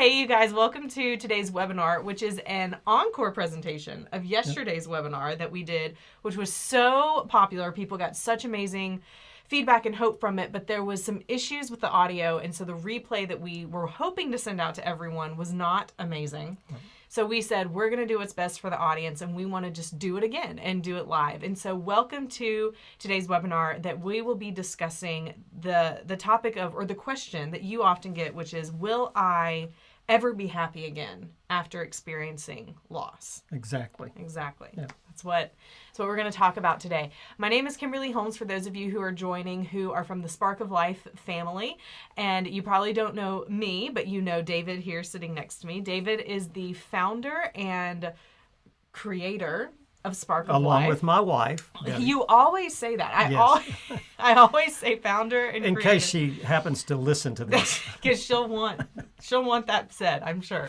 Hey, you guys, welcome to today's webinar, which is an encore presentation of yesterday's webinar that we did, which was so popular. People got such amazing feedback and hope from it, but there was some issues with the audio, and so the replay that we were hoping to send out to everyone was not amazing. So we said, we're going to do what's best for the audience, and we want to just do it again and do it live. And so welcome to today's webinar that we will be discussing the topic of, or the question that you often get, which is, will I ever be happy again after experiencing loss? Exactly. Yeah. That's what we're going to talk about today. My name is Kimberly Holmes, for those of you who are joining who are from the Spark of Life family. And you probably don't know me, but you know David here sitting next to me. David is the founder and creator of Spark of Life. Along with my wife. Debbie. You always say that. Yes. I always say founder and in creator. case she happens to listen to this. Because she'll want that said, I'm sure.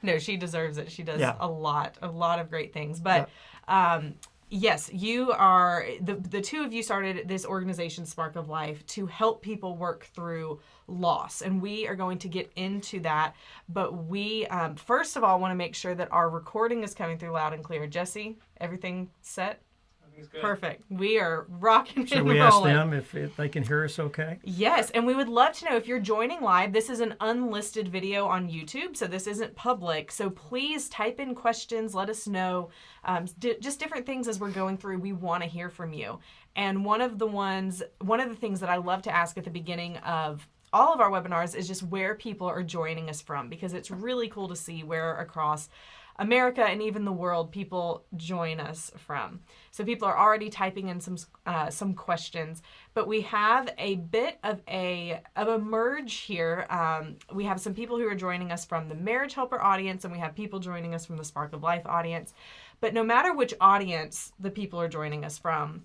No, she deserves it. She does a lot of great things. But yes, you are, the two of you started this organization, Spark of Life, to help people work through loss. And we are going to get into that. But we, first of all, want to make sure that our recording is coming through loud and clear. Jesse, everything set? Good. Perfect. We are rocking and Should rolling. we ask them if they can hear us okay? Yes, and we would love to know if you're joining live. This is an unlisted video on YouTube, so this isn't public. So please type in questions. Let us know just different things as we're going through. We want to hear from you. And one of the things that I love to ask at the beginning of all of our webinars is just where people are joining us from, because it's really cool to see where across America and even the world people join us from. So people are already typing in some questions, but we have a bit of a merge here. We have some people who are joining us from the Marriage Helper audience, and we have people joining us from the Spark of Life audience. But no matter which audience the people are joining us from,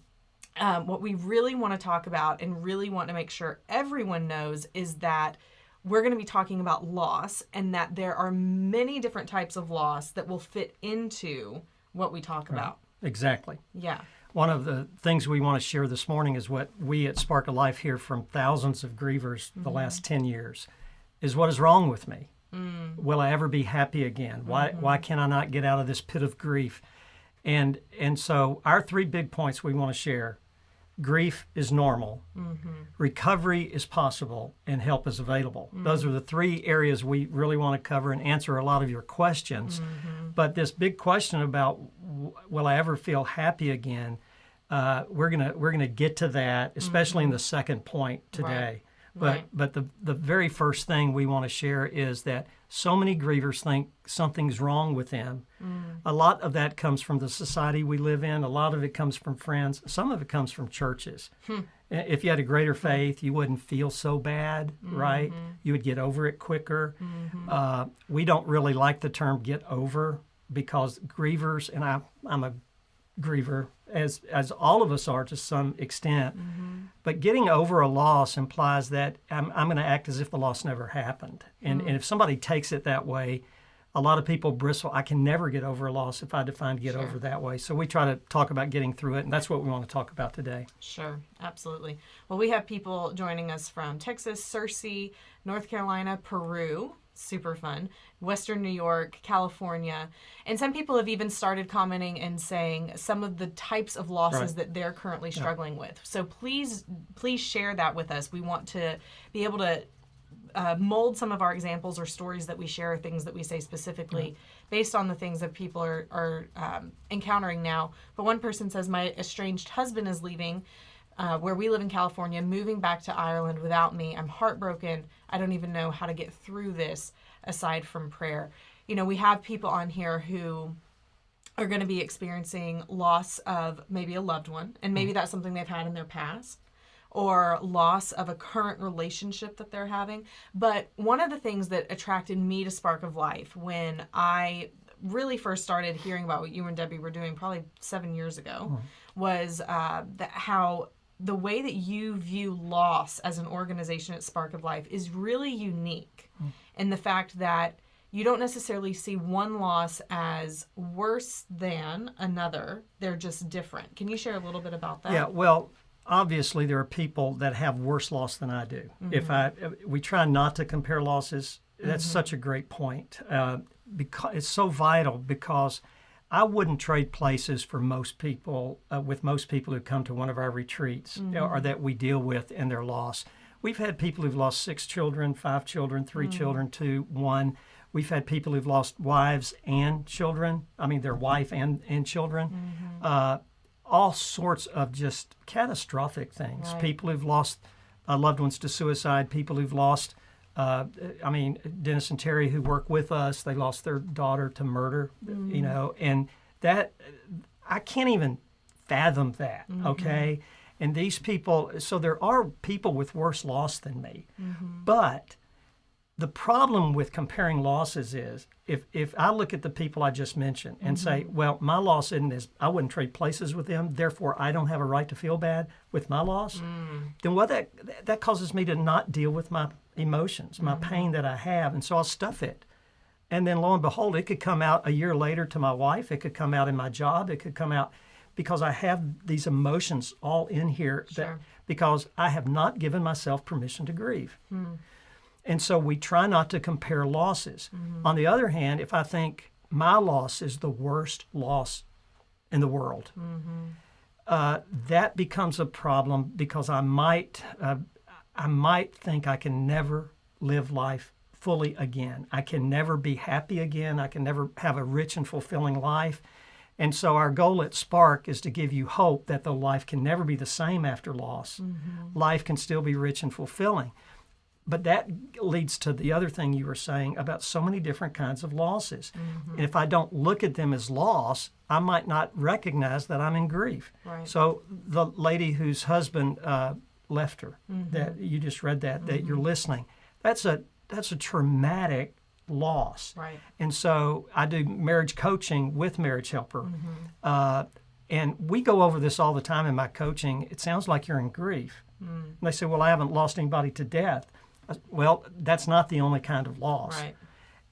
what we really want to talk about and really want to make sure everyone knows is that we're going to be talking about loss, and that there are many different types of loss that will fit into what we talk about. Exactly. Yeah. One of the things we want to share this morning is what we at Spark of Life hear from thousands of grievers the last 10 years, is what is wrong with me? Will I ever be happy again? Why can I not get out of this pit of grief? And so our three big points we want to share: grief is normal, recovery is possible, and help is available. Those are the three areas we really want to cover and answer a lot of your questions. But this big question about will I ever feel happy again, we're gonna get to that, especially in the second point today. Right. But the very first thing we want to share is that so many grievers think something's wrong with them. A lot of that comes from the society we live in. A lot of it comes from friends. Some of it comes from churches. If you had a greater faith, you wouldn't feel so bad, right? You would get over it quicker. We don't really like the term "get over" because grievers, and I'm a griever, as all of us are to some extent. But getting over a loss implies that I'm going to act as if the loss never happened. And if somebody takes it that way, a lot of people bristle. I can never get over a loss if I define get over that way. So we try to talk about getting through it, and that's what we want to talk about today. Sure, absolutely. Well, we have people joining us from Texas, Searcy, North Carolina, Peru. Super fun. Western New York, California. And some people have even started commenting and saying some of the types of losses that they're currently struggling with. So please share that with us. We want to be able to mold some of our examples or stories that we share, things that we say specifically based on the things that people are encountering now. But one person says, my estranged husband is leaving where we live in California, moving back to Ireland without me. I'm heartbroken. I don't even know how to get through this aside from prayer. You know, we have people on here who are going to be experiencing loss of maybe a loved one, and maybe that's something they've had in their past, or loss of a current relationship that they're having. But one of the things that attracted me to Spark of Life when I really first started hearing about what you and Debbie were doing probably 7 years ago was how the way that you view loss as an organization at Spark of Life is really unique in the fact that you don't necessarily see one loss as worse than another. They're just different. Can you share a little bit about that? Yeah, well, obviously there are people that have worse loss than I do. We try not to compare losses That's such a great point. Because it's so vital, because I wouldn't trade places for most people, with most people who come to one of our retreats or that we deal with in their loss. We've had people who've lost 6 children, 5 children, 3 children, 2, 1. We've had people who've lost wives and children. I mean, their wife and children. All sorts of just catastrophic things. Right. People who've lost loved ones to suicide. People who've lost, Dennis and Terry, who work with us, they lost their daughter to murder, and that, I can't even fathom that, okay? And these people, so there are people with worse loss than me. But the problem with comparing losses is, if I look at the people I just mentioned and say, well, my loss I wouldn't trade places with them, therefore I don't have a right to feel bad with my loss, then what that causes me to not deal with my emotions, my pain that I have, and so I'll stuff it. And then lo and behold, it could come out a year later to my wife, it could come out in my job, it could come out because I have these emotions all in here, because I have not given myself permission to grieve. And so we try not to compare losses. On the other hand, if I think my loss is the worst loss in the world, that becomes a problem, because I might think I can never live life fully again. I can never be happy again. I can never have a rich and fulfilling life. And so our goal at Spark is to give you hope that though life can never be the same after loss, life can still be rich and fulfilling. But that leads to the other thing you were saying about so many different kinds of losses. And if I don't look at them as loss, I might not recognize that I'm in grief. Right. So the lady whose husband left her, that you just read that you're listening, that's a traumatic loss. Right. And so I do marriage coaching with Marriage Helper. And we go over this all the time in my coaching. It sounds like you're in grief. And they say, well, I haven't lost anybody to death. Well, that's not the only kind of loss. Right.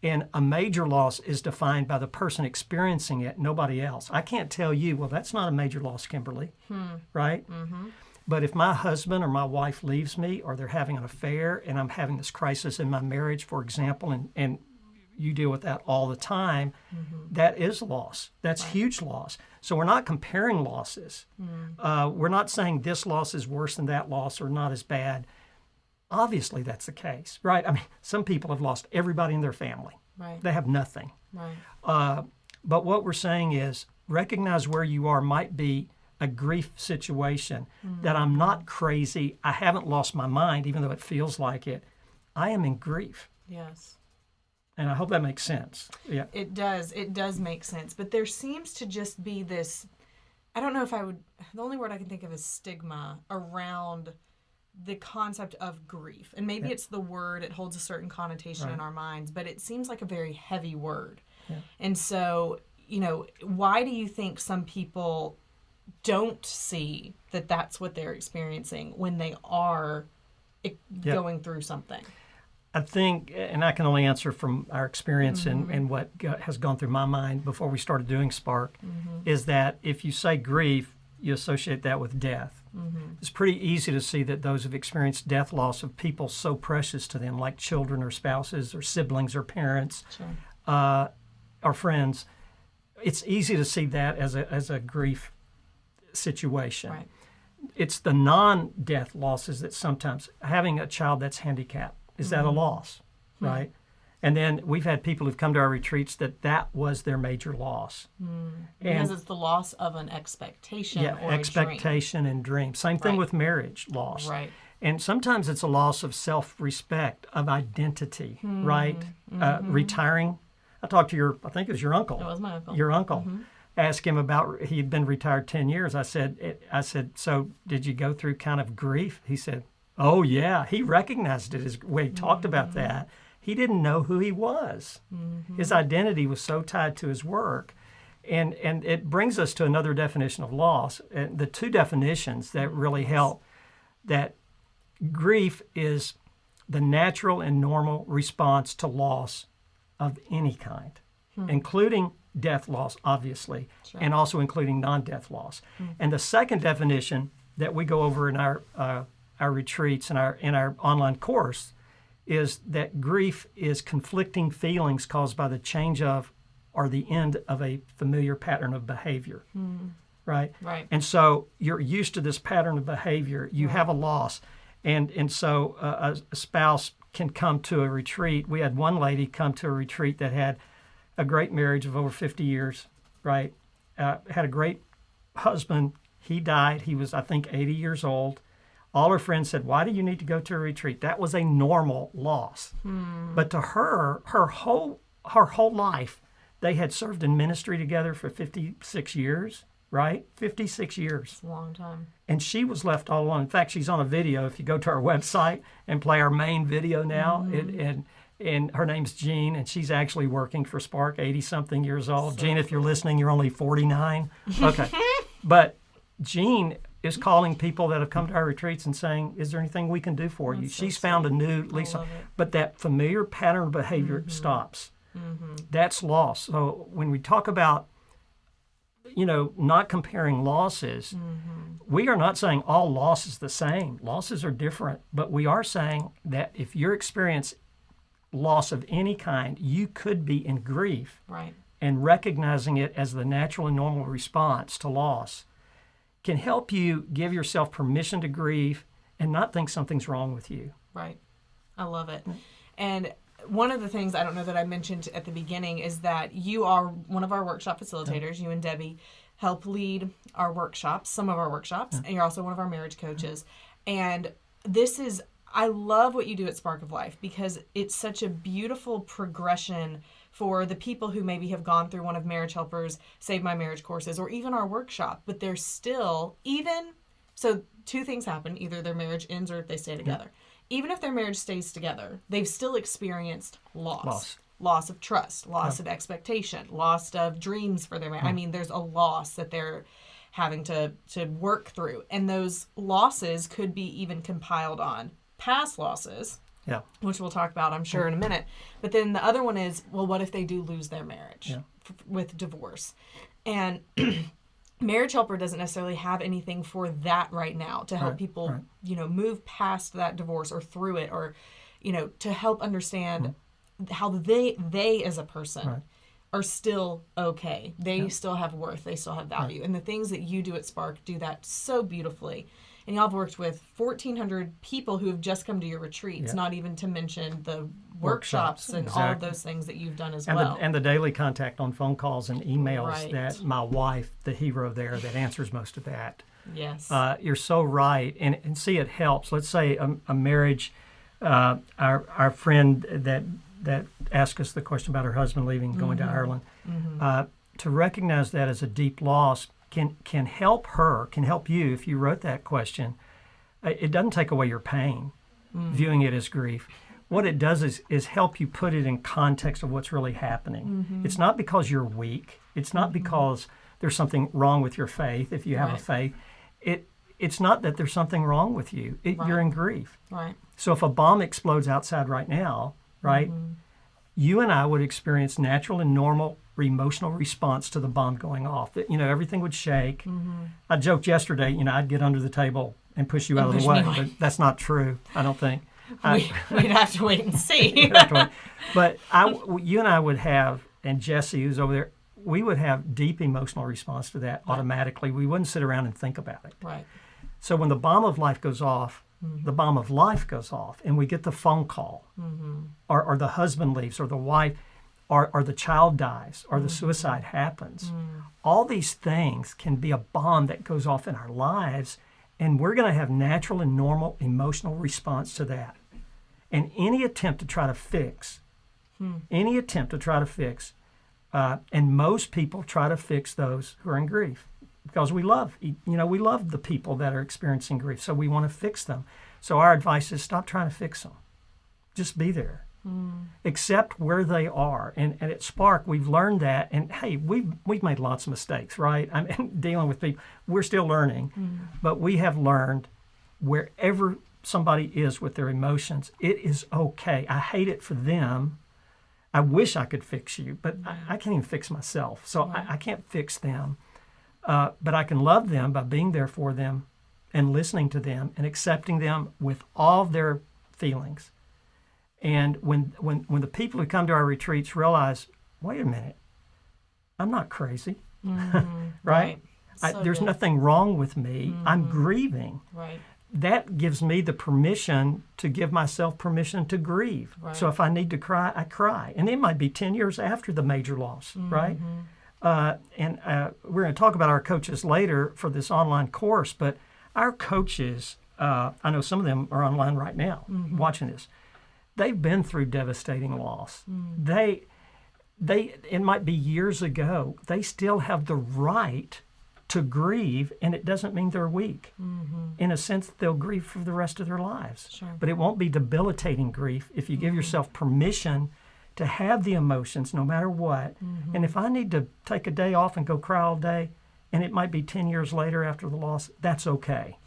And a major loss is defined by the person experiencing it, nobody else. I can't tell you, well, that's not a major loss, Kimberly, right? But if my husband or my wife leaves me, or they're having an affair, and I'm having this crisis in my marriage, for example, and you deal with that all the time, that is loss. That's huge loss. So we're not comparing losses. We're not saying this loss is worse than that loss or not as bad. Obviously, that's the case, right? I mean, some people have lost everybody in their family. Right. They have nothing. Right. But what we're saying is, recognize where you are might be a grief situation, that I'm not crazy. I haven't lost my mind, even though it feels like it. I am in grief. Yes. And I hope that makes sense. Yeah. It does. It does make sense. But there seems to just be this, I don't know if I would, the only word I can think of is stigma around the concept of grief. And maybe it's the word, it holds a certain connotation in our minds, but it seems like a very heavy word. Yeah. And so, why do you think some people don't see that that's what they're experiencing when they are going through something? I think, and I can only answer from our experience and what has gone through my mind before we started doing Spark, is that if you say grief, you associate that with death. It's pretty easy to see that those who've experienced death loss of people so precious to them, like children or spouses or siblings or parents or friends, it's easy to see that as a grief situation. Right. It's the non-death losses that sometimes, having a child that's handicapped, is that a loss, right? And then we've had people who've come to our retreats that was their major loss. Because it's the loss of an expectation or expectation and dream. Same thing with marriage loss. Right. And sometimes it's a loss of self-respect, of identity, right? Retiring. I talked to I think it was your uncle. It was my uncle. Your uncle. Asked him about, he'd been retired 10 years. I said, so did you go through kind of grief? He said, oh, yeah. He recognized it as when he talked about that. He didn't know who he was. His identity was so tied to his work. And it brings us to another definition of loss. And the two definitions that really help, that grief is the natural and normal response to loss of any kind, including death loss, obviously, and also including non-death loss. And the second definition that we go over in our retreats and in our online course is that grief is conflicting feelings caused by the change of or the end of a familiar pattern of behavior, right? Right. And so you're used to this pattern of behavior. You have a loss. And so a spouse can come to a retreat. We had one lady come to a retreat that had a great marriage of over 50 years, right? Had a great husband. He died. He was, I think, 80 years old. All her friends said, why do you need to go to a retreat? That was a normal loss. But to her, her whole life, they had served in ministry together for 56 years, right? 56 years. It's a long time. And she was left all alone. In fact, she's on a video. If you go to our website and play our main video now, and her name's Jean, and she's actually working for Spark, 80-something years old. Jean, if you're listening, you're only 49. Okay. But Jean is calling people that have come to our retreats and saying, is there anything we can do for you? She's found a new lease. But that familiar pattern of behavior stops. That's loss. So when we talk about, not comparing losses, we are not saying all loss is the same. Losses are different. But we are saying that if you experience loss of any kind, you could be in grief. Right. And recognizing it as the natural and normal response to loss can help you give yourself permission to grieve and not think something's wrong with you. Right. I love it. And one of the things, I don't know that I mentioned at the beginning, is that you are one of our workshop facilitators. You and Debbie help lead our workshops, some of our workshops, and you're also one of our marriage coaches. And I love what you do at Spark of Life because it's such a beautiful progression for the people who maybe have gone through one of Marriage Helper's Save My Marriage courses or even our workshop, but they're still, so two things happen. Either their marriage ends or if they stay together. Even if their marriage stays together, they've still experienced loss. Loss of trust, loss of expectation, loss of dreams for their marriage. I mean, there's a loss that they're having to work through. And those losses could be even compiled on past losses, which we'll talk about, I'm sure, in a minute. But then the other one is, well, what if they do lose their marriage with divorce? And Marriage Helper doesn't necessarily have anything for that right now to help people, move past that divorce or through it, or, to help understand how they as a person are still okay. They still have worth. They still have value. And the things that you do at Spark do that so beautifully. And y'all have worked with 1,400 people who have just come to your retreats, not even to mention the workshops and all of those things that you've done as well. And the daily contact on phone calls and emails that my wife, the hero there, that answers most of that. Yes. You're so right. And see, it helps. Let's say a marriage, our friend that asked us the question about her husband leaving, going to Ireland, to recognize that as a deep loss can help her, can help you if you wrote that question. It doesn't take away your pain, viewing it as grief. What it does is help you put it in context of what's really happening. It's not because you're weak. It's not because there's something wrong with your faith, if you have a faith. It's not that there's something wrong with you. You're in grief. Right. So if a bomb explodes outside right now, you and I would experience natural and normal emotional response to the bomb going off. Everything would shake. I joked yesterday, I'd get under the table and push you out of the way, but that's not true, I don't think. We'd have to wait and see. But you and I would have, and Jesse, who's over there, we would have deep emotional response to that automatically. We wouldn't sit around and think about it. Right. So when the bomb of life goes off, the bomb of life goes off, and we get the phone call, or the husband leaves, or the wife, or the child dies, or the suicide happens. All these things can be a bomb that goes off in our lives, and we're going to have natural and normal emotional response to that. And any attempt to try to fix, and most people try to fix those who are in grief, because we love the people that are experiencing grief, so we want to fix them. So our advice is stop trying to fix them. Just be there. Accept where they are. And at Spark, we've learned that. And hey, we've made lots of mistakes, right? I mean, dealing with people, we're still learning. But we have learned wherever somebody is with their emotions, it is okay. I hate it for them. I wish I could fix you, but I can't even fix myself. So I can't fix them. But I can love them by being there for them and listening to them and accepting them with all their feelings. And when the people who come to our retreats realize, wait a minute, I'm not crazy, right? There's nothing wrong with me. I'm grieving. Right. That gives me the permission to give myself permission to grieve. Right. So if I need to cry, I cry. And it might be 10 years after the major loss, right? And we're going to talk about our coaches later for this online course, but our coaches, I know some of them are online right now watching this. They've been through devastating loss. They, it might be years ago, they still have the right to grieve, and it doesn't mean they're weak. In a sense, they'll grieve for the rest of their lives. Sure. But it won't be debilitating grief if you give yourself permission to have the emotions no matter what. And if I need to take a day off and go cry all day, and it might be 10 years later after the loss, that's okay.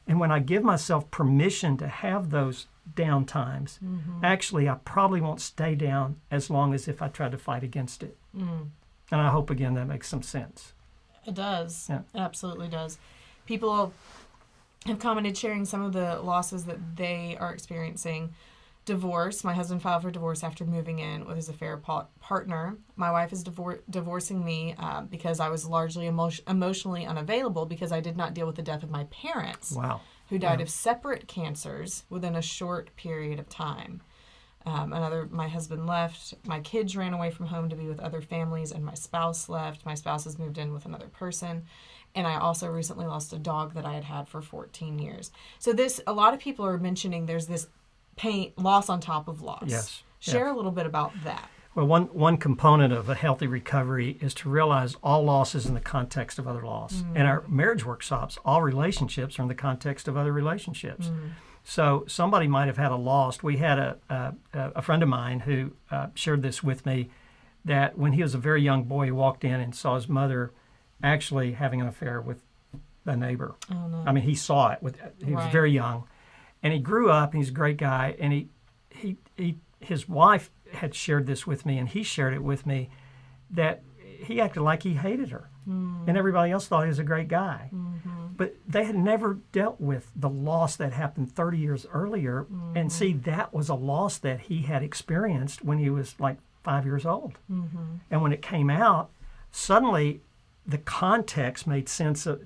And when I give myself permission to have those down times, actually I probably won't stay down as long as if I try to fight against it. And I hope, again, that makes some sense. It does. Yeah. It absolutely does. People have commented sharing some of the losses that they are experiencing. Divorce. My husband filed for divorce after moving in with his affair partner. My wife is divorcing me because I was largely emotionally unavailable because I did not deal with the death of my parents, who died of separate cancers within a short period of time. My husband left. My kids ran away from home to be with other families, and my spouse left. My spouse has moved in with another person. And I also recently lost a dog that I had had for 14 years. So a lot of people are mentioning there's this pain, loss on top of loss. Yes. Share a little bit about that. Well, one component of a healthy recovery is to realize all loss is in the context of other loss. In our marriage workshops, all relationships are in the context of other relationships. So somebody might have had a loss. We had a friend of mine who shared this with me, that when he was a very young boy, he walked in and saw his mother actually having an affair with a neighbor. Oh, no. I mean, he saw it. He was very young. And he grew up, and he's a great guy, and his wife had shared this with me, and he shared it with me, that he acted like he hated her. And everybody else thought he was a great guy. But they had never dealt with the loss that happened 30 years earlier. And see, that was a loss that he had experienced when he was like 5 years old. And when it came out, suddenly the context made sense of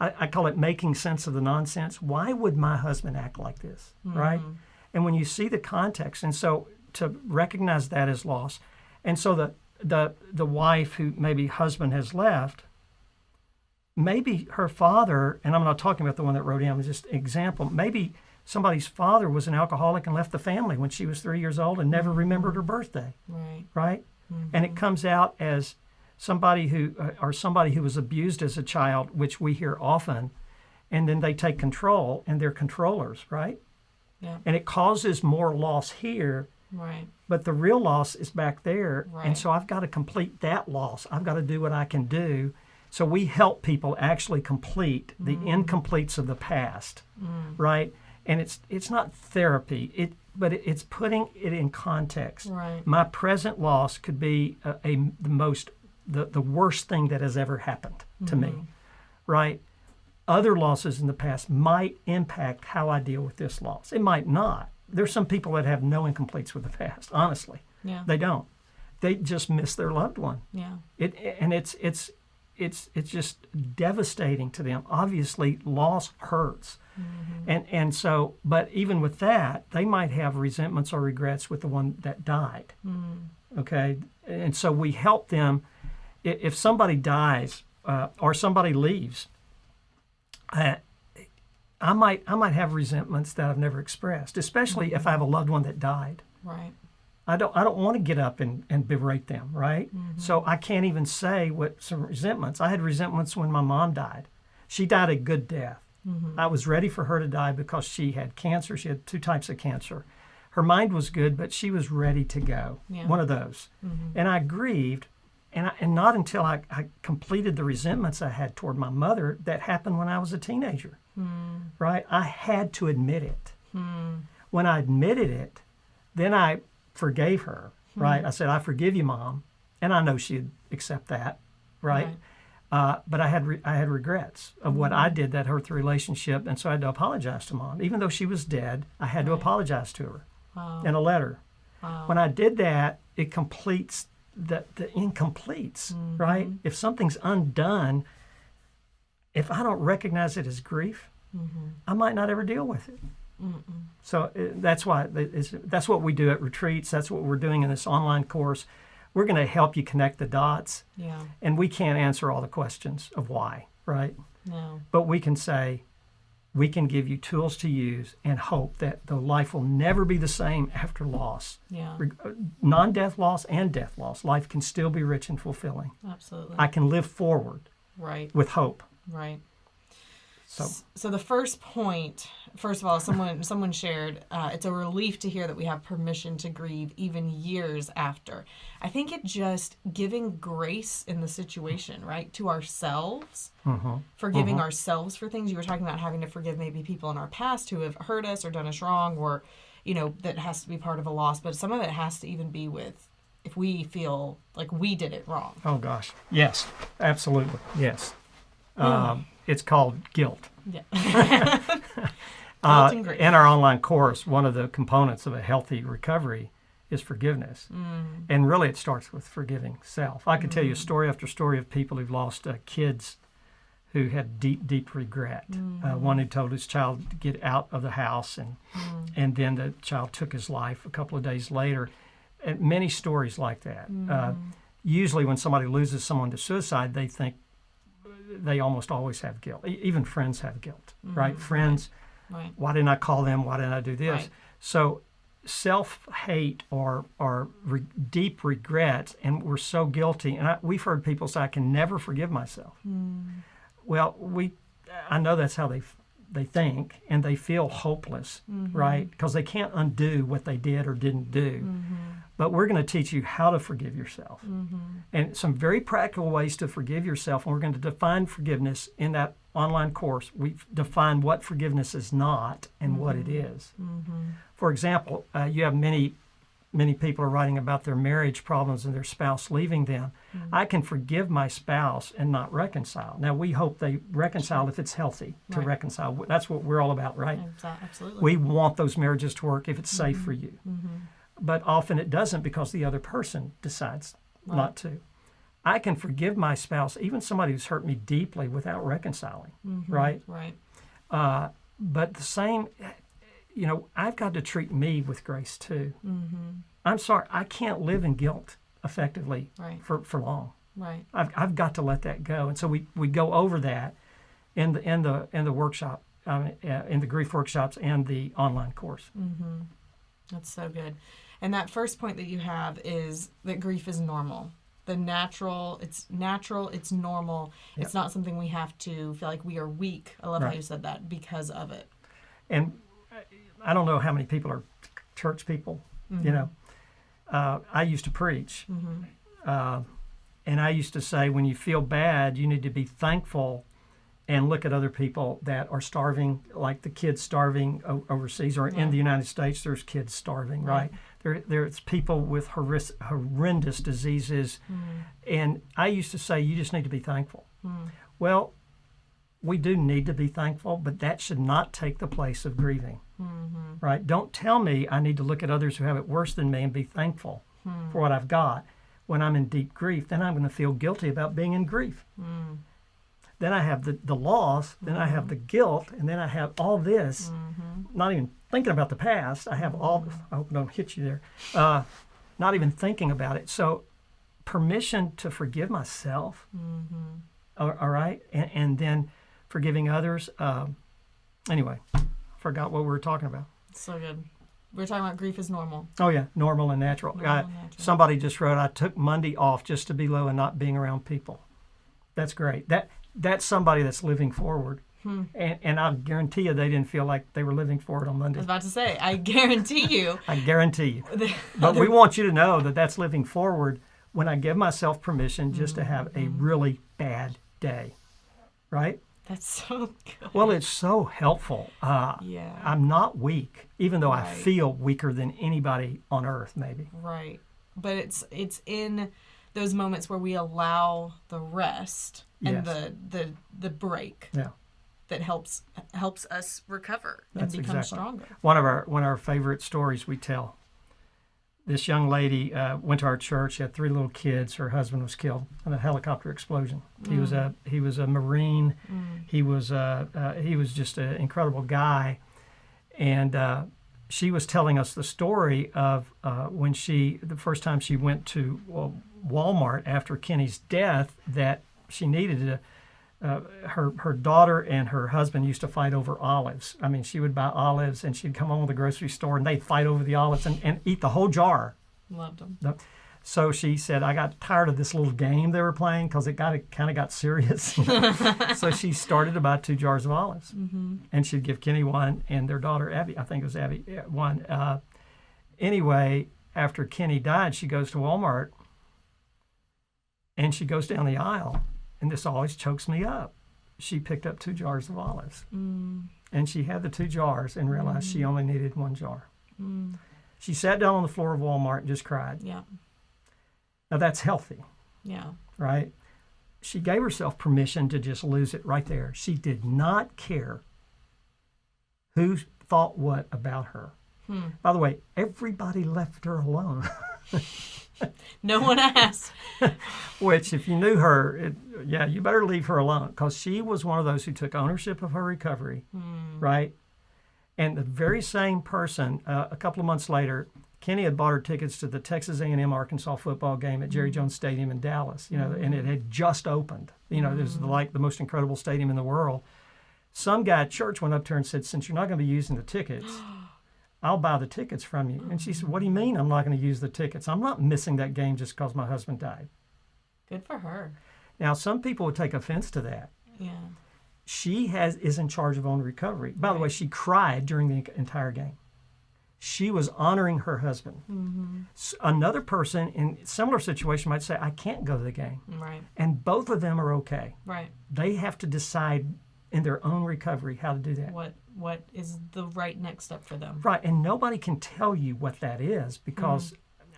I call it making sense of the nonsense. Why would my husband act like this, right? And when you see the context, and so to recognize that as loss, and so the wife who maybe husband has left, maybe her father, and I'm not talking about the one that wrote in, just an example, maybe somebody's father was an alcoholic and left the family when she was 3 years old and never remembered her birthday, right? And it comes out as somebody who was abused as a child, which we hear often, and then they take control and they're controllers, right? Yeah. And it causes more loss here, right? But the real loss is back there, right. And so I've got to complete that loss. I've got to do what I can do. So we help people actually complete the incompletes of the past, right? And it's not therapy, but it's putting it in context. Right. My present loss could be the worst thing that has ever happened to me, right? Other losses in the past might impact how I deal with this loss. It might not. There's some people that have no incompletes with the past, honestly. Yeah. They don't. They just miss their loved one. Yeah. It's just devastating to them. Obviously, loss hurts. And so, but even with that, they might have resentments or regrets with the one that died. Okay? And so we help them. If somebody dies or somebody leaves, I might have resentments that I've never expressed, especially if I have a loved one that died. Right. I don't want to get up and berate them, right? So I can't even say what some resentments. I had resentments when my mom died. She died a good death. I was ready for her to die because she had cancer. She had 2 types of cancer. Her mind was good, but she was ready to go. Yeah. One of those. And I grieved, and not until I completed the resentments I had toward my mother that happened when I was a teenager, right? I had to admit it. When I admitted it, then I forgave her, right? I said, I forgive you, Mom. And I know she'd accept that, right? But I had regrets of what I did that hurt the relationship, and so I had to apologize to Mom. Even though she was dead, I had to apologize to her. Wow. in a letter. Wow. When I did that, it completes the incompletes, right? If something's undone, if I don't recognize it as grief, I might not ever deal with it. So that's why that's what we do at retreats. That's what we're doing in this online course. We're going to help you connect the dots. Yeah. And we can't answer all the questions of why, right? No. But we can say, we can give you tools to use and hope that the life will never be the same after loss. Yeah. Non-death loss and death loss. Life can still be rich and fulfilling. Absolutely. I can live forward Right. with hope. Right. So the first point, first of all, someone shared, it's a relief to hear that we have permission to grieve even years after. I think it just giving grace in the situation, right, to ourselves, forgiving ourselves for things. You were talking about having to forgive maybe people in our past who have hurt us or done us wrong, or, that has to be part of a loss. But some of it has to even be with if we feel like we did it wrong. Oh, gosh. Yes, absolutely. Yes. It's called guilt. Yeah. Guilt and grief. In our online course, one of the components of a healthy recovery is forgiveness. And really it starts with forgiving self. I could tell you story after story of people who've lost kids who had deep, deep regret. One who told his child to get out of the house, and then the child took his life a couple of days later. And many stories like that. Usually when somebody loses someone to suicide, they think they almost always have guilt. Even friends have guilt, right? Friends, Right. why didn't I call them? Why didn't I do this? Right. So self-hate or deep regret, and we're so guilty. And we've heard people say, I can never forgive myself. Well, I know that's how they think, and they feel hopeless, right? Because they can't undo what they did or didn't do. But we're going to teach you how to forgive yourself. And some very practical ways to forgive yourself. And we're going to define forgiveness in that online course. We've defined what forgiveness is not and what it is. For example, you have many people are writing about their marriage problems and their spouse leaving them. I can forgive my spouse and not reconcile. Now, we hope they reconcile if it's healthy to reconcile. That's what we're all about, right? Absolutely. We want those marriages to work if it's safe for you. But often it doesn't because the other person decides not to. I can forgive my spouse, even somebody who's hurt me deeply, without reconciling, right? Right. But the same, I've got to treat me with grace too. I'm sorry, I can't live in guilt effectively for long. Right. I've got to let that go. And so we go over that in the workshop, in the grief workshops and the online course. That's so good. And that first point that you have is that grief is normal. It's natural, it's normal. Yep. It's not something we have to feel like we are weak. I love how you said that, because of it. And I don't know how many people are church people, I used to preach. And I used to say, when you feel bad, you need to be thankful and look at other people that are starving, like the kids starving overseas, or in the United States, there's kids starving, right? There's people with horrendous diseases. And I used to say, you just need to be thankful. Well, we do need to be thankful, but that should not take the place of grieving, right? Don't tell me I need to look at others who have it worse than me and be thankful for what I've got. When I'm in deep grief, then I'm going to feel guilty about being in grief. Then I have the loss, then I have the guilt, and then I have all this, not even thinking about the past. I have all, I hope I don't hit you there, not even thinking about it. So permission to forgive myself, all right, and then forgiving others. Anyway, forgot what we were talking about. So good. We were talking about grief is normal. Oh, yeah, normal and natural. Somebody just wrote, I took Monday off just to be low and not being around people. That's great. That's somebody that's living forward. And I guarantee you they didn't feel like they were living forward on Monday. I was about to say, I guarantee you. I guarantee you. But we want you to know that that's living forward when I give myself permission just to have a really bad day, right? That's so good. Well, it's so helpful. I'm not weak, even though I feel weaker than anybody on earth, maybe. Right. But it's in those moments where we allow the rest and the break. Yeah. that helps us recover and That's become exactly. stronger. One of our favorite stories we tell. This young lady went to our church. She had 3 little kids. Her husband was killed in a helicopter explosion. He was a Marine. He was just an incredible guy, and she was telling us the story of when the first time she went to Walmart after Kenny's death, that she needed to. Her daughter and her husband used to fight over olives. I mean, she would buy olives, and she'd come home to the grocery store, and they'd fight over the olives and eat the whole jar. Loved them. So she said, I got tired of this little game they were playing because it kind of got serious. So she started to buy 2 jars of olives, and she'd give Kenny one, and their daughter Abby, I think it was Abby, one. Anyway, after Kenny died, she goes to Walmart, and she goes down the aisle. And this always chokes me up. She picked up 2 jars of olives. And she had the 2 jars and realized she only needed 1 jar. She sat down on the floor of Walmart and just cried. Yeah. Now that's healthy. Yeah. Right? She gave herself permission to just lose it right there. She did not care who thought what about her. By the way, everybody left her alone. No one asked. Which, if you knew her, you better leave her alone, because she was one of those who took ownership of her recovery, right? And the very same person, a couple of months later, Kenny had bought her tickets to the Texas A&M Arkansas football game at Jerry Jones Stadium in Dallas, and it had just opened. This is like the most incredible stadium in the world. Some guy at church went up to her and said, since you're not going to be using the tickets, I'll buy the tickets from you. And she said, what do you mean I'm not going to use the tickets? I'm not missing that game just because my husband died. Good for her. Now, some people would take offense to that. Yeah. She is in charge of own recovery. By the way, she cried during the entire game. She was honoring her husband. Another person in a similar situation might say, I can't go to the game. Right. And both of them are okay. Right. They have to decide in their own recovery how to do that. What is the right next step for them? Right, and nobody can tell you what that is, because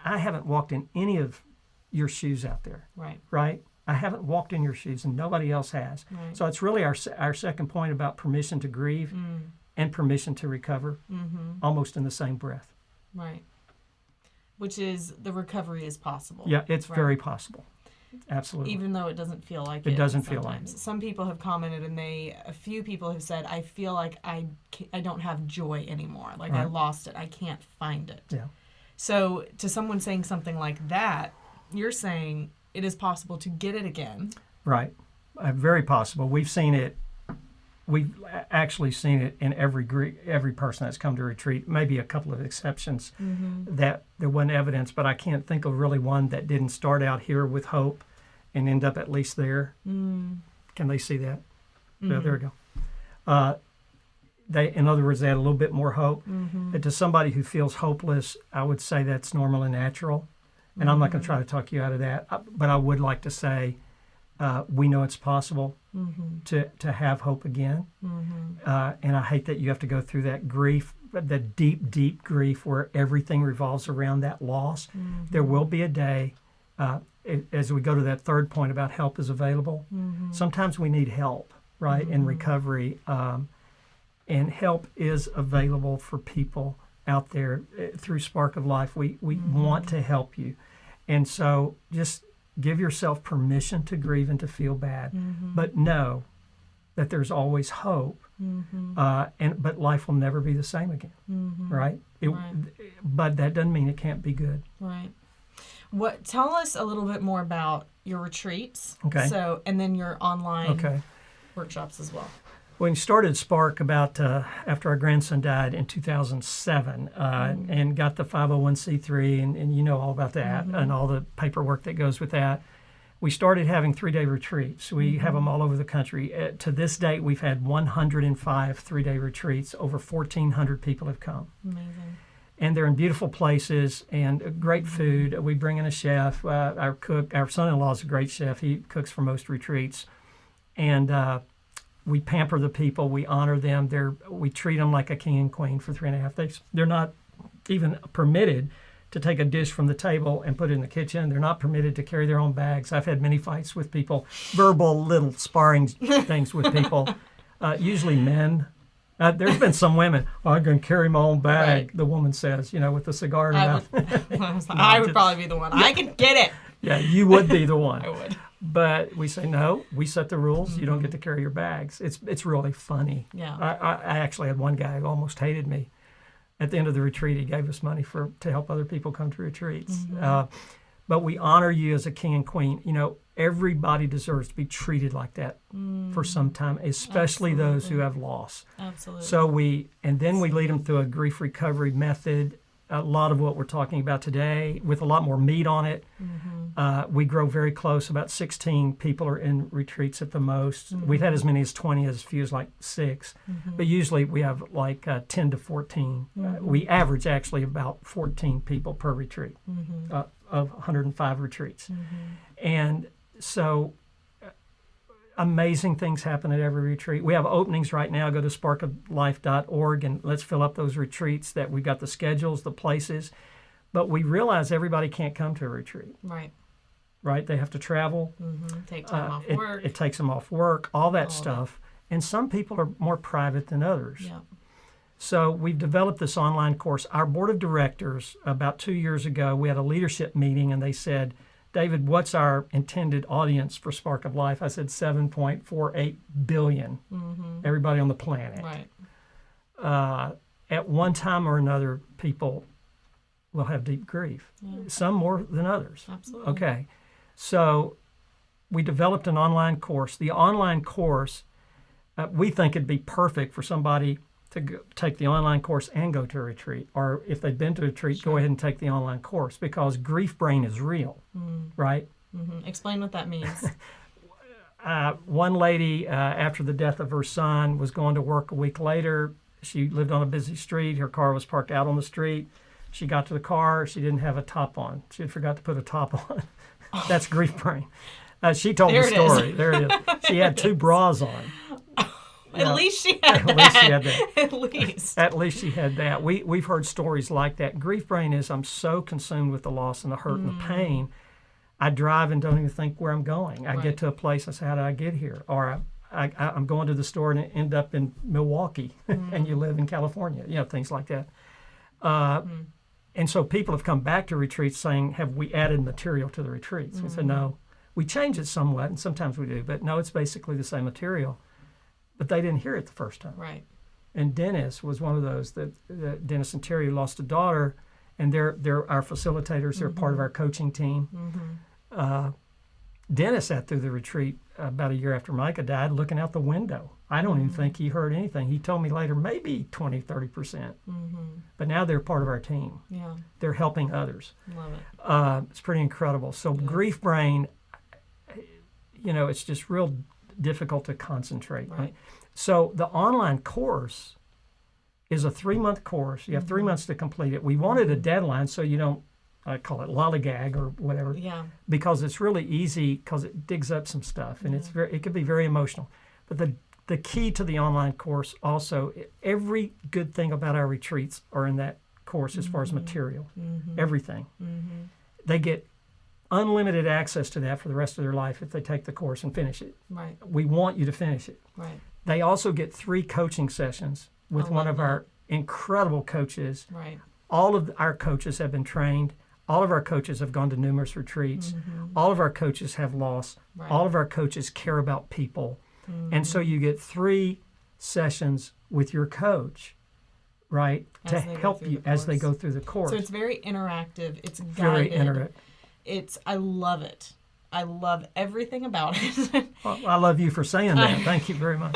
I haven't walked in any of your shoes out there. Right? I haven't walked in your shoes, and nobody else has. Right. So it's really our second point about permission to grieve and permission to recover, almost in the same breath. Right. Which is, the recovery is possible. Yeah, it's very possible. Absolutely. Even though it doesn't feel like it. It doesn't feel like it. Some people have commented, and a few people have said, I feel like I don't have joy anymore. Like I lost it. I can't find it. Yeah. So to someone saying something like that, you're saying it is possible to get it again. Right. Very possible. We've seen it. We've actually seen it in every person that's come to retreat. Maybe a couple of exceptions that there wasn't evidence, but I can't think of really one that didn't start out here with hope and end up at least there. Can they see that? Yeah, there we go. In other words, they had a little bit more hope. And to somebody who feels hopeless, I would say that's normal and natural. And I'm not going to try to talk you out of that, but I would like to say we know it's possible to have hope again. And I hate that you have to go through that grief, the deep, deep grief where everything revolves around that loss. There will be a day, as we go to that third point about help is available, sometimes we need help, right, in recovery. And help is available for people out there through Spark of Life. We want to help you. And so just give yourself permission to grieve and to feel bad, but know that there's always hope. But life will never be the same again, right? But that doesn't mean it can't be good. Right. Tell us a little bit more about your retreats. Okay. And then your online workshops as well. We started Spark about after our grandson died in 2007 and got the 501c3 and you know all about that and all the paperwork that goes with that. We started having 3-day retreats. We have them all over the country. To this date, we've had 105 3-day retreats. Over 1,400 people have come. Amazing. And they're in beautiful places and great food. We bring in a chef. Our cook, our son-in-law is a great chef. He cooks for most retreats. And we pamper the people. We honor them. We treat them like a king and queen for 3.5 days. They're not even permitted to take a dish from the table and put it in the kitchen. They're not permitted to carry their own bags. I've had many fights with people, verbal little sparring things with people. Usually men. There's been some women, I can carry my own bag, Right. the woman says, with the cigar in her mouth. I would probably be the one. I can get it. Yeah, you would be the one. I would. But we say, no, we set the rules. You don't get to carry your bags. It's really funny. Yeah. I actually had one guy who almost hated me. At the end of the retreat, he gave us money to help other people come to retreats. But we honor you as a king and queen. Everybody deserves to be treated like that for some time, especially those who have loss. Absolutely. So then we lead them through a grief recovery method, a lot of what we're talking about today, with a lot more meat on it. We grow very close. About 16 people are in retreats at the most. We've had as many as 20, as few as like 6. But usually we have like 10 to 14. We average actually about 14 people per retreat of 105 retreats. And so amazing things happen at every retreat. We have openings right now. Go to sparkoflife.org and let's fill up those retreats that we've got the schedules, the places. But we realize everybody can't come to a retreat. Right? They have to travel. Take time off work. It takes them off work, all that stuff. And some people are more private than others. Yeah. So we've developed this online course. Our board of directors, about 2 years ago, we had a leadership meeting and they said, David, what's our intended audience for Spark of Life? I said 7.48 billion, everybody on the planet. Right. At one time or another, people will have deep grief, some more than others. Absolutely. Okay, so we developed an online course. The online course, we think it'd be perfect for somebody to take the online course and go to a retreat. Or if they've been to a retreat, go ahead and take the online course, because grief brain is real, right? Explain what that means. One lady, after the death of her son, was going to work a week later. She lived on a busy street. Her car was parked out on the street. She got to the car. She didn't have a top on. She had forgot to put a top on. That's grief brain. She told the story. There it is. She had 2 bras on. At least she had that. At least she had that. At least. At least she had that. We've heard stories like that. Grief brain is, I'm so consumed with the loss and the hurt and the pain, I drive and don't even think where I'm going. I get to a place, I say, how did I get here? Or I'm going to the store and end up in Milwaukee and you live in California, things like that. And so people have come back to retreats saying, have we added material to the retreats? We said, no. We change it somewhat, and sometimes we do, but no, it's basically the same material. But they didn't hear it the first time. Right. And Dennis was one of those that Dennis and Terry lost a daughter, and they're our facilitators. They're part of our coaching team. Dennis sat through the retreat about a year after Micah died, looking out the window. I don't even think he heard anything. He told me later, maybe 20, 30%. But now they're part of our team. Yeah. They're helping others. Love it. It's pretty incredible. So grief brain, it's just real difficult to concentrate. Right? So the online course is a 3-month course. You have 3 months to complete it. We wanted a deadline so you don't, I call it lollygag or whatever, because it's really easy, because it digs up some stuff and it could be very emotional. But the key to the online course also, every good thing about our retreats are in that course as far as material, everything. They get unlimited access to that for the rest of their life if they take the course and finish it. Right. We want you to finish it. Right. They also get 3 coaching sessions with one of our incredible coaches. Right. All of our coaches have been trained. All of our coaches have gone to numerous retreats. All of our coaches have lost. Right. All of our coaches care about people. And so you get 3 sessions with your coach, right, to help you as they go through the course. So it's very interactive. It's guided. Very interactive. I love it. I love everything about it. Well, I love you for saying that. Thank you very much.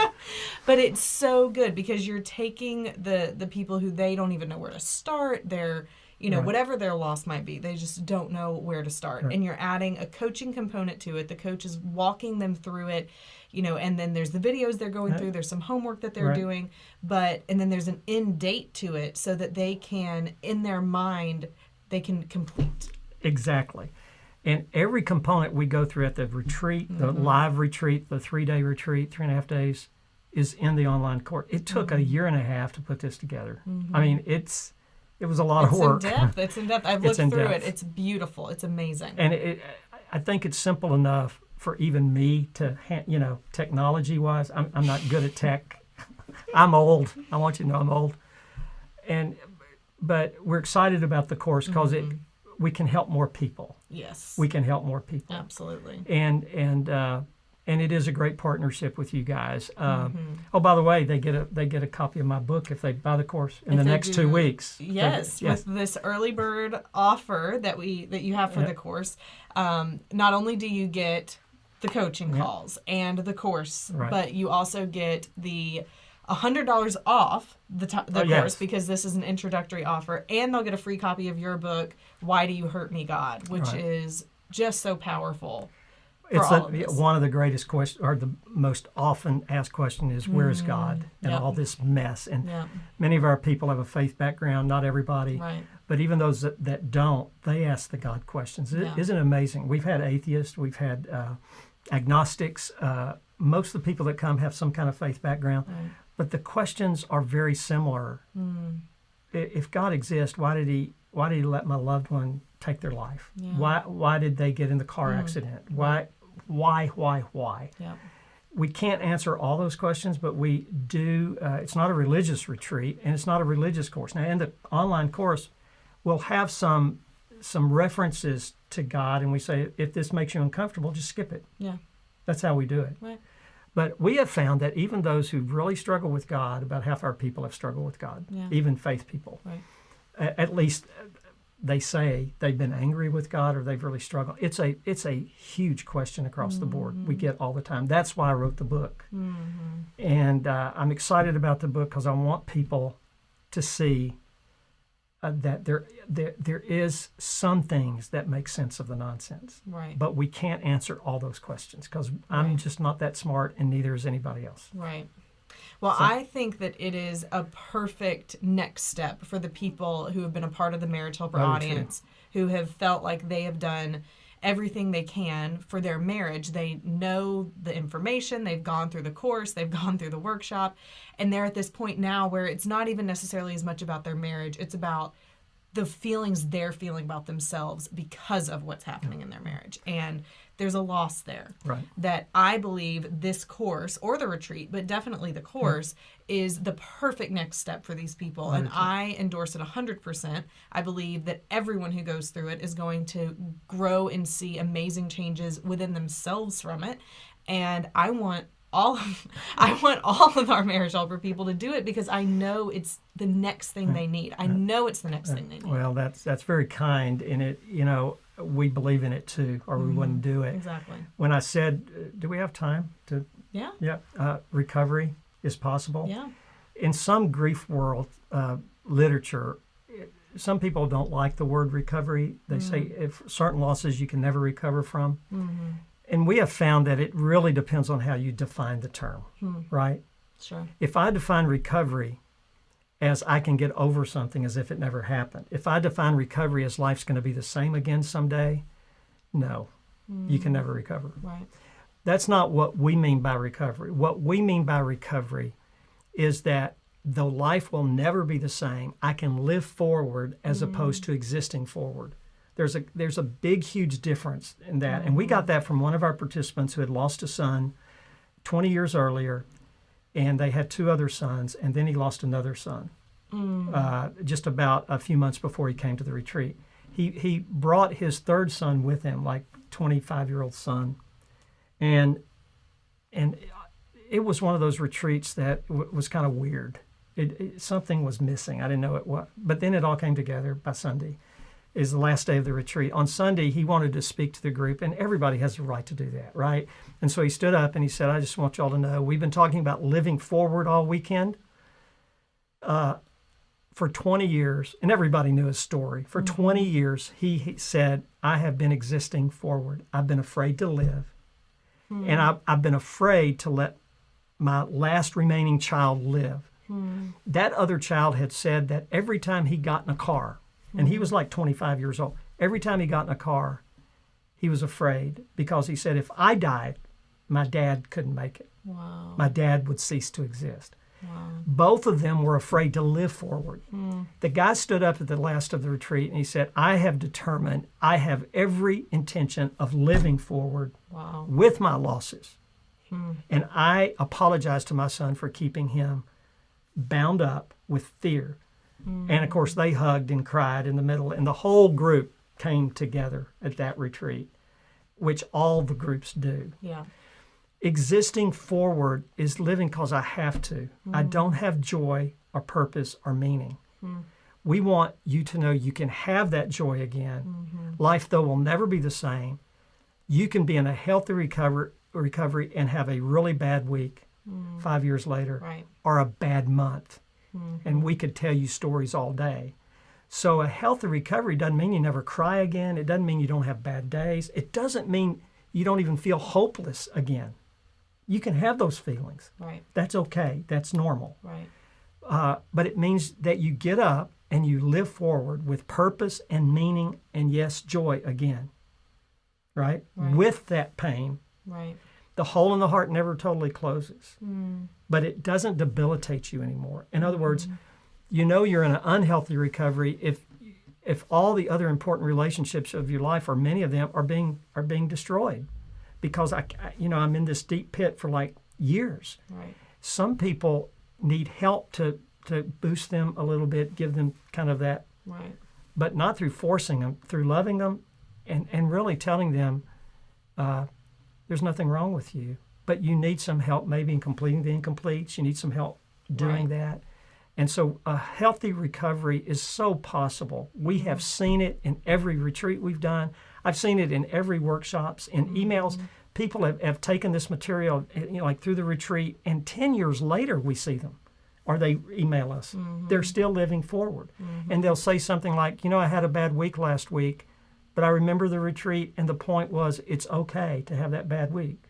But it's so good because you're taking the people who they don't even know where to start. They're, whatever their loss might be, they just don't know where to start. Right. And you're adding a coaching component to it. The coach is walking them through it, and then there's the videos they're going through. There's some homework that they're doing, and then there's an end date to it so that they can, in their mind, they can complete. Exactly. And every component we go through at the retreat, the live retreat, the 3-day retreat, 3.5 days, is in the online course. It took a year and a half to put this together. I mean, it was a lot of work. It's in depth. I've looked through it. It's beautiful. It's amazing. And I think it's simple enough for even me to, technology-wise. I'm not good at tech. I'm old. I want you to know I'm old. But we're excited about the course because we can help more people. Yes. We can help more people. Absolutely. And it is a great partnership with you guys. Oh, by the way, they get a copy of my book if they buy the course in the next 2 weeks. Yes, with this early bird offer that you have for the course, not only do you get the coaching calls and the course, but you also get the $100 off the course because this is an introductory offer, and they'll get a free copy of your book, Why Do You Hurt Me, God, which is just so powerful. It's one of the greatest questions, or the most often asked question is, where is God in all this mess? And many of our people have a faith background, not everybody, but even those that don't, they ask the God questions. Isn't it amazing? We've had atheists, we've had agnostics. Most of the people that come have some kind of faith background, but the questions are very similar. If God exists, why did he let my loved one take their life? Why did they get in the car accident? Why? Yeah. We can't answer all those questions, but we do. It's not a religious retreat, and it's not a religious course. Now, in the online course, we'll have some references to God, and we say, if this makes you uncomfortable, just skip it. Yeah. That's how we do it. Right. But we have found that even those who really struggle with God, about half our people have struggled with God, even faith people. Right. At least they say they've been angry with God or they've really struggled. It's a huge question across the board. We get all the time. That's why I wrote the book. And I'm excited about the book because I want people to see that there is some things that make sense of the nonsense. Right. But we can't answer all those questions because I'm just not that smart, and neither is anybody else. Right. Well, I think that it is a perfect next step for the people who have been a part of the Marriage Helper audience, who have felt like they have done everything they can for their marriage. They know the information, they've gone through the course, they've gone through the workshop, and they're at this point now where it's not even necessarily as much about their marriage, it's about the feelings they're feeling about themselves because of what's happening in their marriage. And there's a loss there. Right. That I believe this course, or the retreat, but definitely the course, is the perfect next step for these people. And I endorse it 100%. I believe that everyone who goes through it is going to grow and see amazing changes within themselves from it. And I want all of our Marriage Helper people to do it because I know it's the next thing they need. I know it's the next thing they need. Well, that's very kind, and it, we believe in it too, or we wouldn't do it. Exactly. When I said, do we have time to? Yeah. Recovery is possible. Yeah. In some grief world literature, some people don't like the word recovery. They say if certain losses you can never recover from. And we have found that it really depends on how you define the term, right? Sure. If I define recovery as I can get over something as if it never happened, if I define recovery as life's going to be the same again someday, no, you can never recover. Right. That's not what we mean by recovery. What we mean by recovery is that though life will never be the same, I can live forward as opposed to existing forward. There's a big, huge difference in that. And we got that from one of our participants who had lost a son 20 years earlier, and they had 2 other sons, and then he lost another son just about a few months before he came to the retreat. He brought his 3rd son with him, like 25-year-old son. And it was one of those retreats that was kind of weird. Something was missing. I didn't know it was. But then it all came together by Sunday. Is the last day of the retreat. On Sunday, he wanted to speak to the group, and everybody has the right to do that, right? And so he stood up and he said, I just want y'all to know, we've been talking about living forward all weekend. For 20 years, and everybody knew his story. For 20 years, he said, I have been existing forward. I've been afraid to live. And I've been afraid to let my last remaining child live. That other child had said that every time he got in a car, and he was like 25 years old. Every time he got in a car, he was afraid because he said, if I died, my dad couldn't make it. Wow. My dad would cease to exist. Both of them were afraid to live forward. The guy stood up at the last of the retreat and he said, I have determined I have every intention of living forward with my losses. And I apologize to my son for keeping him bound up with fear. And of course, they hugged and cried in the middle, and the whole group came together at that retreat, which all the groups do. Yeah. Existing forward is living because I have to. I don't have joy or purpose or meaning. We want you to know you can have that joy again. Life, though, will never be the same. You can be in a healthy recovery and have a really bad week 5 years later, or a bad month. And we could tell you stories all day. So a healthy recovery doesn't mean you never cry again. It doesn't mean you don't have bad days. It doesn't mean you don't even feel hopeless again. You can have those feelings. That's okay. That's normal. But it means that you get up and you live forward with purpose and meaning and, yes, joy again. Right? With that pain. The hole in the heart never totally closes. But it doesn't debilitate you anymore. In other words, you know you're in an unhealthy recovery if all the other important relationships of your life, or many of them, are being destroyed. Because I'm in this deep pit for like years. Some people need help to boost them a little bit, give them kind of that, but not through forcing them, through loving them and really telling them there's nothing wrong with you, but you need some help maybe in completing the incompletes. You need some help doing that. And so a healthy recovery is so possible. We have seen it in every retreat we've done. I've seen it in every workshops, in emails. People have taken this material, like through the retreat, and 10 years later we see them, or they email us. They're still living forward. And they'll say something like, I had a bad week last week, but I remember the retreat, and the point was it's okay to have that bad week.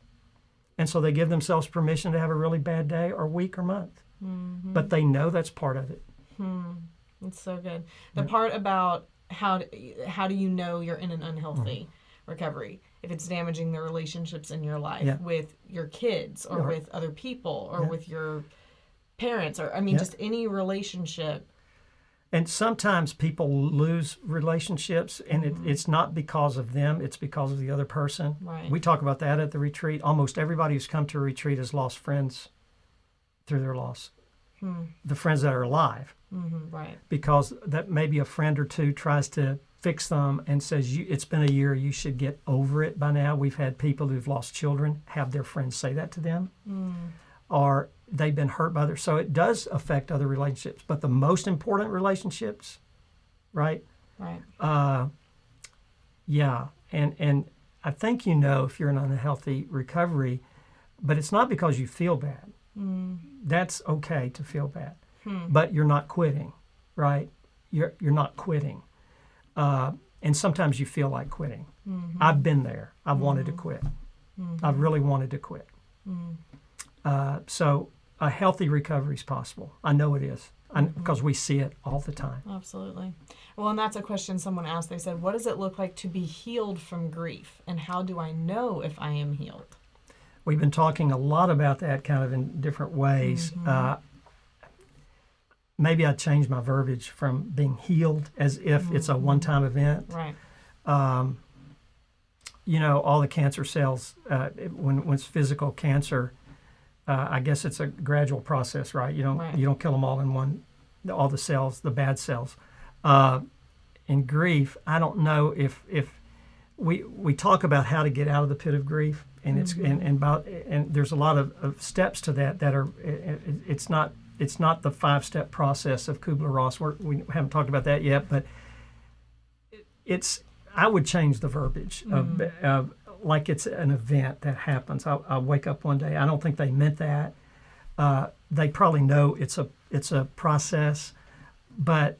And so they give themselves permission to have a really bad day or week or month. But they know that's part of it. That's so good. The part about how do you know you're in an unhealthy recovery? If it's damaging the relationships in your life with your kids or with other people or with your parents, or just any relationship. And sometimes people lose relationships, and it's not because of them, it's because of the other person. We talk about that at the retreat. Almost everybody who's come to a retreat has lost friends through their loss. The friends that are alive. Because that maybe a friend or two tries to fix them and says, it's been a year, you should get over it by now. We've had people who've lost children have their friends say that to them. Or they've been hurt by others. So it does affect other relationships. But the most important relationships, right? Yeah. And I think if you're in an unhealthy recovery, but it's not because you feel bad. That's okay to feel bad. But you're not quitting, right? You're not quitting. And sometimes you feel like quitting. I've been there. I've wanted to quit. I've really wanted to quit. So a healthy recovery is possible. I know it is, because we see it all the time. Absolutely. Well, and that's a question someone asked. They said, what does it look like to be healed from grief? And how do I know if I am healed? We've been talking a lot about that kind of in different ways. Maybe I'd change my verbiage from being healed as if it's a one-time event. All the cancer cells, when it's physical cancer, I guess it's a gradual process, right? You don't kill them all in one, all the cells, the bad cells. In grief, I don't know if we talk about how to get out of the pit of grief, and it's and there's a lot of steps to that are it's not the 5-step process of Kubler-Ross. We haven't talked about that yet, but I would change the verbiage of like it's an event that happens. I wake up one day. I don't think they meant that. They probably know it's a process, but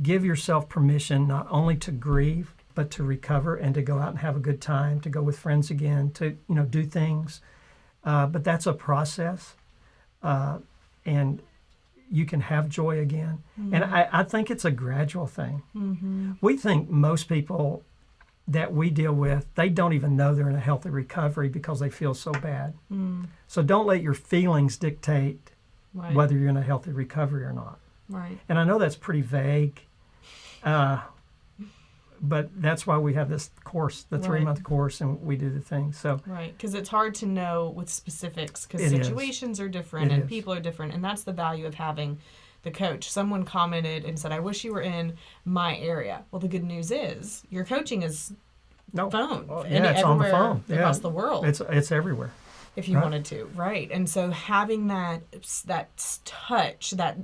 give yourself permission not only to grieve, but to recover and to go out and have a good time, to go with friends again, to do things. But that's a process, and you can have joy again. And I think it's a gradual thing. We think most people that we deal with, they don't even know they're in a healthy recovery because they feel so bad. So don't let your feelings dictate Right. whether you're in a healthy recovery or not. Right. And I know that's pretty vague, but that's why we have this course, the 3-month course, and we do the thing. So right, because it's hard to know with specifics because It situations are different and people are different, and that's the value of having the coach. Someone commented and said, "I wish you were in my area." Well, the good news is your coaching is phone. Well, it's on the phone across the world. It's everywhere. If you wanted to, right? And so having that touch, that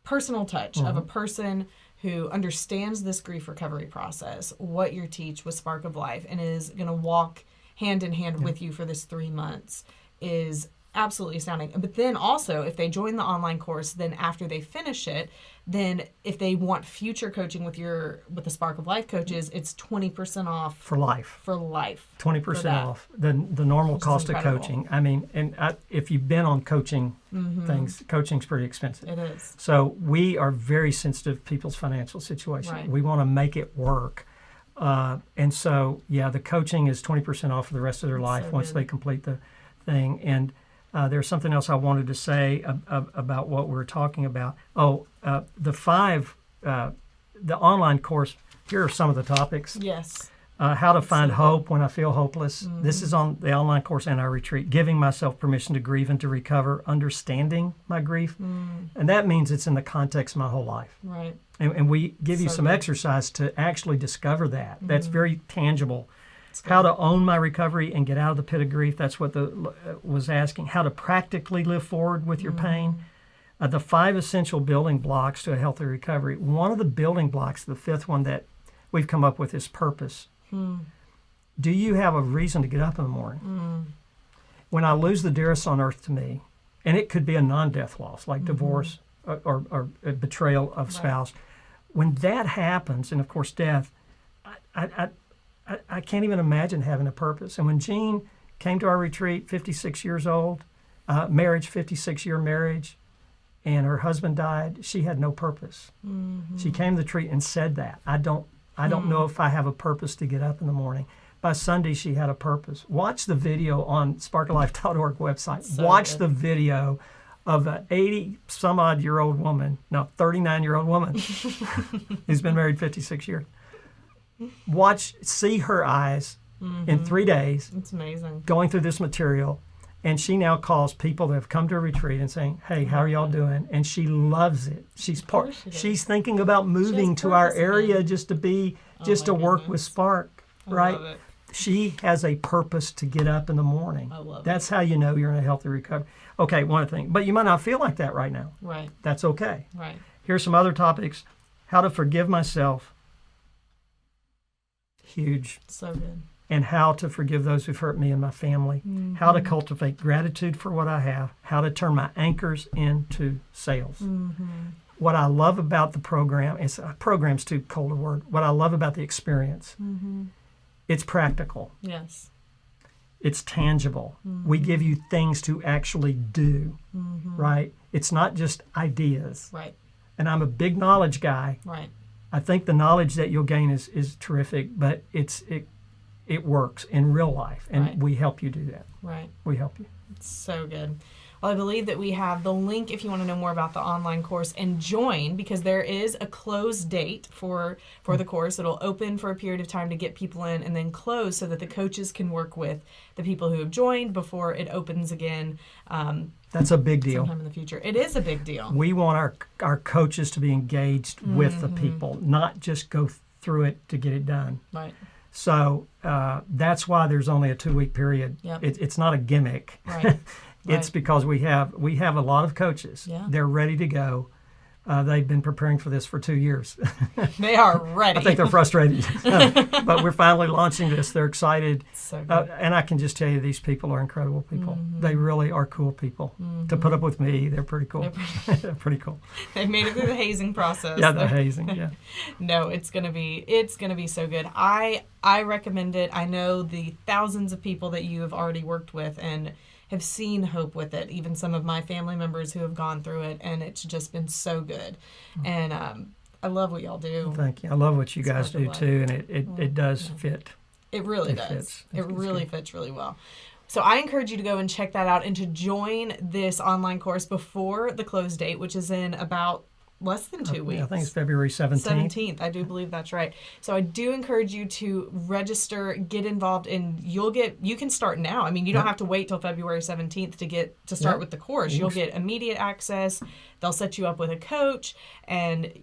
personal touch of a person who understands this grief recovery process, what you teach with Spark of Life, and is going to walk hand in hand with you for this 3 months is absolutely astounding. But then also, if they join the online course, then after they finish it, then if they want future coaching with the Spark of Life coaches, it's 20% off for life. 20% off the normal cost of coaching. I mean, and if you've been on coaching things, coaching's pretty expensive. It is. So we are very sensitive to people's financial situation. Right. We want to make it work. And so, the coaching is 20% off for the rest of their life once they complete the thing. And there's something else I wanted to say about what we're talking about. The online course, here are some of the topics. Yes. How to find hope when I feel hopeless. This is on the online course and our retreat. Giving myself permission to grieve and to recover. Understanding my grief. And that means it's in the context of my whole life. Right. And we give you some exercise to actually discover that. That's very tangible. How to own my recovery and get out of the pit of grief. That's what was asking. How to practically live forward with your pain. The 5 essential building blocks to a healthy recovery. One of the building blocks, the 5th one that we've come up with, is purpose. Do you have a reason to get up in the morning? When I lose the dearest on earth to me, and it could be a non-death loss like divorce or a betrayal of spouse. When that happens, and of course death, I can't even imagine having a purpose. And when Jean came to our retreat, 56 years old, 56-year marriage, and her husband died, she had no purpose. She came to the retreat and said that. I don't know if I have a purpose to get up in the morning. By Sunday, she had a purpose. Watch the video on sparkoflife.org website. Watch the video of an 80-some-odd-year-old woman, 39-year-old woman who's been married 56 years. See her eyes in 3 days. It's amazing. Going through this material. And she now calls people that have come to a retreat and saying, "Hey, how are y'all doing?" And she loves it. She's thinking about moving to our area just to work with Spark, right? I love it. She has a purpose to get up in the morning. I love That's how you know you're in a healthy recovery. Okay, one thing. But you might not feel like that right now. Right. That's okay. Right. Here's some other topics. How to forgive myself. Huge. So good. And how to forgive those who've hurt me and my family. How to cultivate gratitude for what I have. How to turn my anchors into sails. What I love about the program, program's too cold a word. What I love about the experience, it's practical. Yes. It's tangible. We give you things to actually do, right? It's not just ideas. Right. And I'm a big knowledge guy. Right. I think the knowledge that you'll gain is terrific, but it works in real life, and we help you do that. Right. We help you. It's so good. Well, I believe that we have the link if you want to know more about the online course and join, because there is a close date for the course. It'll open for a period of time to get people in and then close so that the coaches can work with the people who have joined before it opens again. That's a big deal. Sometime in the future. It is a big deal. We want our coaches to be engaged with the people, not just go through it to get it done. Right. So that's why there's only a 2-week period. Yep. It's not a gimmick. Right. It's because we have a lot of coaches. Yeah. They're ready to go. They've been preparing for this for 2 years. They are ready. I think they're frustrated. But we're finally launching this. They're excited. So good. And I can just tell you, these people are incredible people. They really are cool people. To put up with me, they're pretty cool. They're pretty cool. They've made it through the hazing process. Yeah, the hazing, yeah. No, it's gonna be so good. I recommend it. I know the thousands of people that you have already worked with and have seen hope with it, even some of my family members who have gone through it, and it's just been so good. And I love what y'all do. Thank you. I love what you guys do too, and it does fit. It really does. Fits. It really fits really well. So I encourage you to go and check that out and to join this online course before the close date, which is in about less than 2 weeks. I think it's February 17th. 17th. I do believe that's right. So I do encourage you to register, get involved, and you can start now. I mean, you don't have to wait till February 17th to start with the course. You'll get immediate access. They'll set you up with a coach, and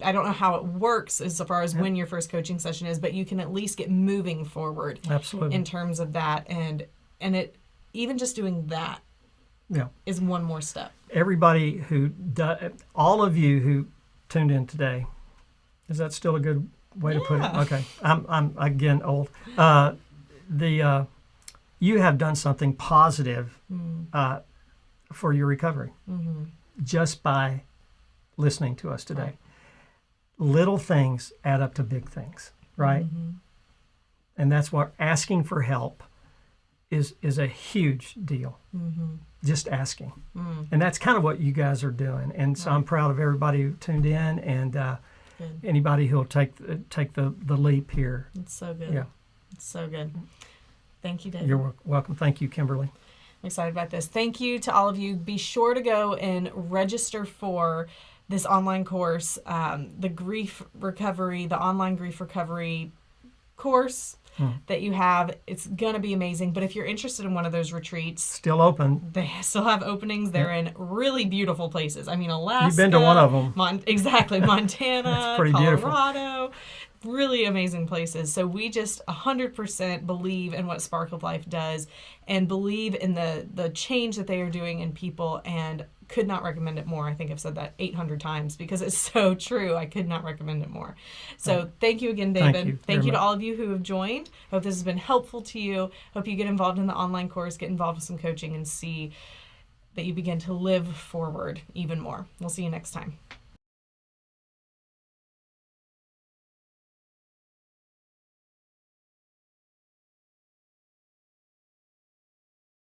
I don't know how it works as far as when your first coaching session is, but you can at least get moving forward. Absolutely. In terms of that, and it even just doing that is one more step. Everybody all of you who tuned in today, is that still a good way to put it? Okay, I'm again old. You have done something positive for your recovery just by listening to us today. Right. Little things add up to big things, right? And that's what asking for help is a huge deal. Just asking. And that's kind of what you guys are doing. And so I'm proud of everybody who tuned in, and anybody who'll take the leap here. It's so good. Yeah. It's so good. Thank you, David. You're welcome. Thank you, Kimberly. I'm excited about this. Thank you to all of you. Be sure to go and register for this online course, the online grief recovery course that you have. It's going to be amazing. But if you're interested in one of those retreats, still open. They still have openings. They're in really beautiful places. I mean, Alaska. You've been to one of them. Exactly. Montana, pretty Colorado. Beautiful. Really amazing places. So we just 100% believe in what Spark of Life does and believe in the change that they are doing in people, and could not recommend it more. I think I've said that 800 times because it's so true. I could not recommend it more. So thank you again, David. Thank you to all of you who have joined. Hope this has been helpful to you. Hope you get involved in the online course, get involved with some coaching, and see that you begin to live forward even more. We'll see you next time.